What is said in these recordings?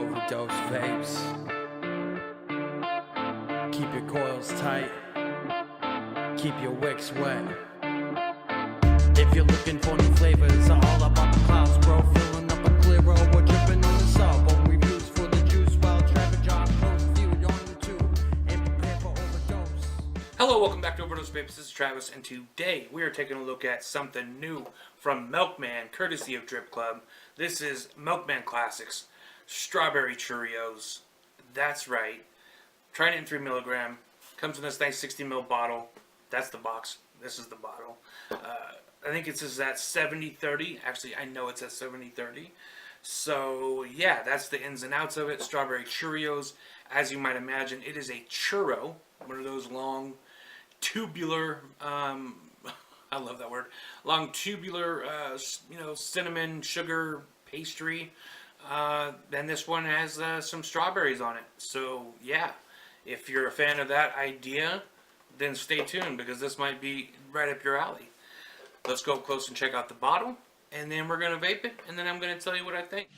OverDose Vapes. Keep your coils tight. Keep your wicks wet. If you're looking for new flavors, all about the clouds, bro. Filling up a Clearo, we're dripping on the sub-ohm. Reviews for the juice while traffic jobs post viewed on YouTube and prepare for overdose. Hello, welcome back to OverDoseVapes. This is Travis, and today we are taking a look at something new from Milkman, courtesy of Drip Club. This is Milkman Classics Strawberry Churrios. That's right. Trying it in 3 milligram. Comes in this nice 60 ml bottle. That's the box. This is the bottle. I think it says at 70-30. Actually, I know it's at 70-30. So, yeah, that's the ins and outs of it. Strawberry Churrios. As you might imagine, it is a churro. One of those long, tubular, I love that word, long, tubular, cinnamon, sugar, pastry. Then this one has some strawberries on it. So, yeah, if you're a fan of that idea, then stay tuned, because this might be right up your alley. Let's go up close and check out the bottle, and then we're going to vape it, and then I'm going to tell you what I think.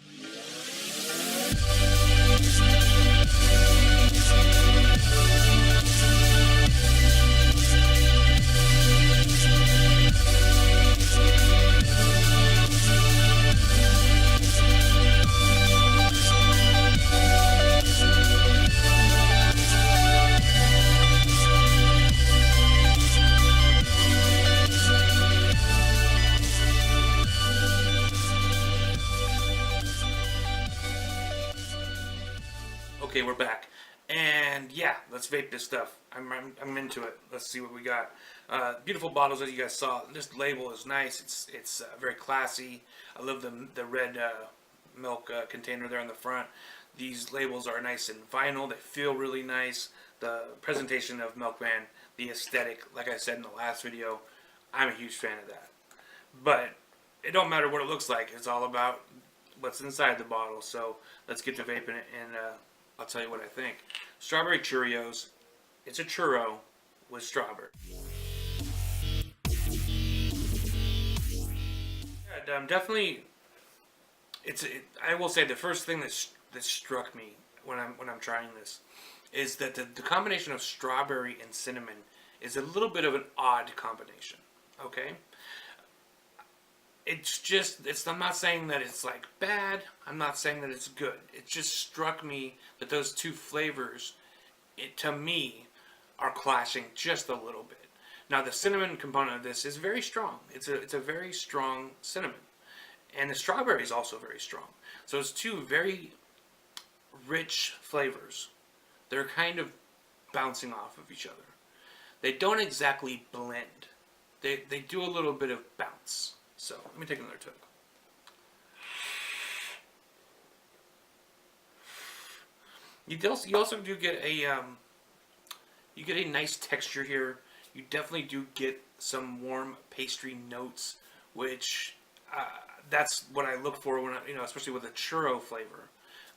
Okay, we're back, and yeah, let's vape this stuff. I'm into it. Let's see what we got. Beautiful bottles, as you guys saw. This label is nice. It's very classy. I love the red milk container there on the front. These labels are nice and vinyl. They feel really nice. The presentation of Milkman, the aesthetic, like I said in the last video, I'm a huge fan of that. But it don't matter what it looks like. It's all about what's inside the bottle. So let's get to vaping it, and I'll tell you what I think. Strawberry Churrios. It's a churro with strawberry. Yeah, definitely. I will say the first thing that struck me when I'm trying this is that the combination of strawberry and cinnamon is a little bit of an odd combination. Okay. I'm not saying that it's like bad. I'm not saying that it's good. It just struck me that those two flavors, to me, are clashing just a little bit. Now, the cinnamon component of this is very strong. It's a very strong cinnamon. And the strawberry is also very strong. So it's two very rich flavors. They're kind of bouncing off of each other. They don't exactly blend. They do a little bit of bounce. So let me take another toke. You also do get a nice texture here. You definitely do get some warm pastry notes, which that's what I look for when especially with a churro flavor.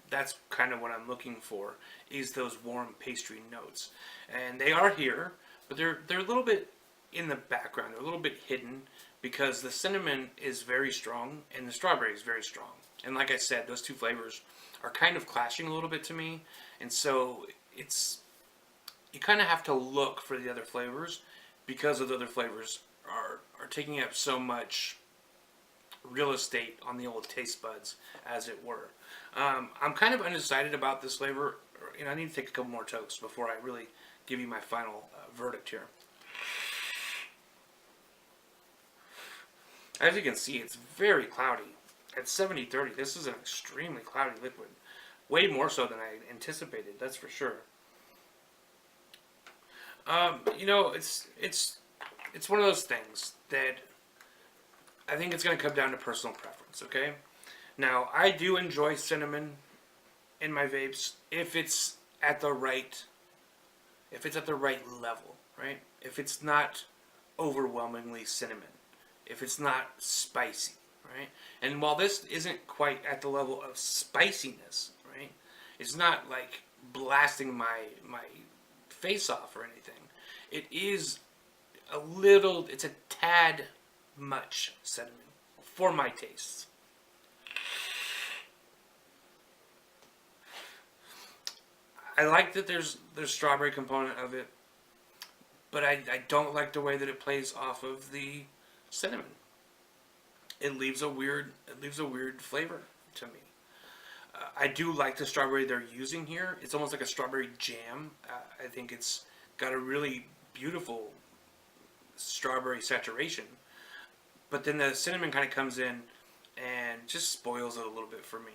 That's kind of what I'm looking for, is those warm pastry notes, and they are here, but they're a little bit in the background. They're a little bit hidden, because the cinnamon is very strong and the strawberry is very strong. And like I said, those two flavors are kind of clashing a little bit to me. And so you kind of have to look for the other flavors, because of the other flavors are taking up so much real estate on the old taste buds, as it were. I'm kind of undecided about this flavor. I need to take a couple more tokes before I really give you my final verdict here. As you can see, it's very cloudy. At 70-30, this is an extremely cloudy liquid. Way more so than I anticipated, that's for sure. It's one of those things that I think it's going to come down to personal preference, okay? Now, I do enjoy cinnamon in my vapes if it's at the right level, right? If it's not overwhelmingly cinnamon. If it's not spicy, right? And while this isn't quite at the level of spiciness, right? It's not like blasting my face off or anything. It is it's a tad much cinnamon for my tastes. I like that there's strawberry component of it, but I don't like the way that it plays off of the cinnamon. It leaves a weird flavor to me. I do like the strawberry they're using here. It's almost like a strawberry jam. I think it's got a really beautiful strawberry saturation. But then the cinnamon kind of comes in and just spoils it a little bit for me.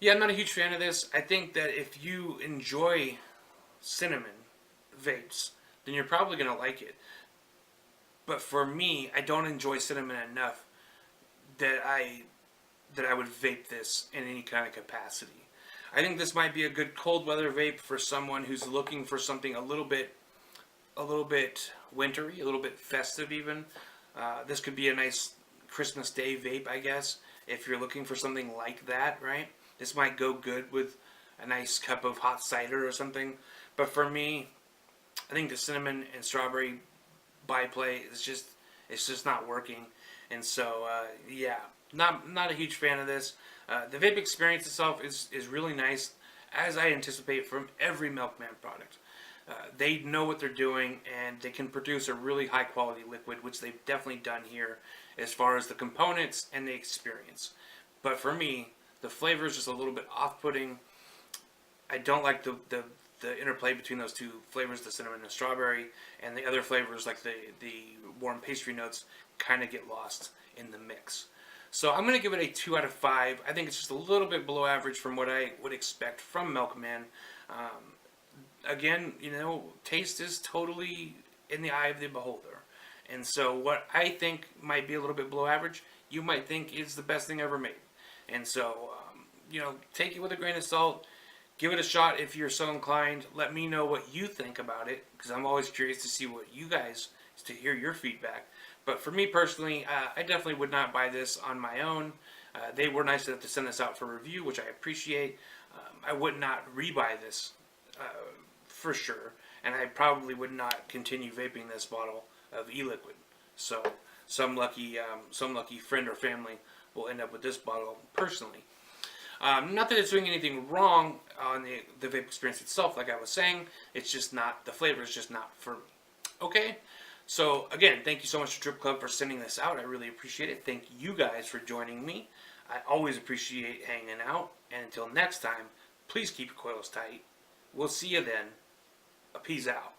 Yeah, I'm not a huge fan of this. I think that if you enjoy cinnamon vapes, then you're probably going to like it. But for me, I don't enjoy cinnamon enough that I would vape this in any kind of capacity. I think this might be a good cold weather vape for someone who's looking for something a little bit wintry, a little bit festive even. This could be a nice Christmas Day vape, I guess, if you're looking for something like that, right? This might go good with a nice cup of hot cider or something. But for me, I think the cinnamon and strawberry byplay is just not working. And so, yeah, not a huge fan of this. The vape experience itself is really nice, as I anticipate from every Milkman product. They know what they're doing, and they can produce a really high quality liquid, which they've definitely done here as far as the components and the experience. But for me, the flavor is just a little bit off-putting. I don't like the interplay between those two flavors, the cinnamon and strawberry, and the other flavors like the warm pastry notes kind of get lost in the mix. So I'm going to give it a 2 out of 5. I think it's just a little bit below average from what I would expect from Milkman. Again, taste is totally in the eye of the beholder. And so what I think might be a little bit below average, you might think is the best thing ever made. And so, take it with a grain of salt. Give it a shot if you're so inclined. Let me know what you think about it, because I'm always curious to see what you guys, to hear your feedback. But for me personally, I definitely would not buy this on my own. They were nice enough to send this out for review, which I appreciate. I would not rebuy this for sure, and I probably would not continue vaping this bottle of e-liquid. So some lucky friend or family will end up with this bottle personally. Not that it's doing anything wrong on the vape experience itself, like I was saying. It's just not, the flavor is just not for me. Okay? So, again, thank you so much to Drip Club for sending this out. I really appreciate it. Thank you guys for joining me. I always appreciate hanging out. And until next time, please keep your coils tight. We'll see you then. Peace out.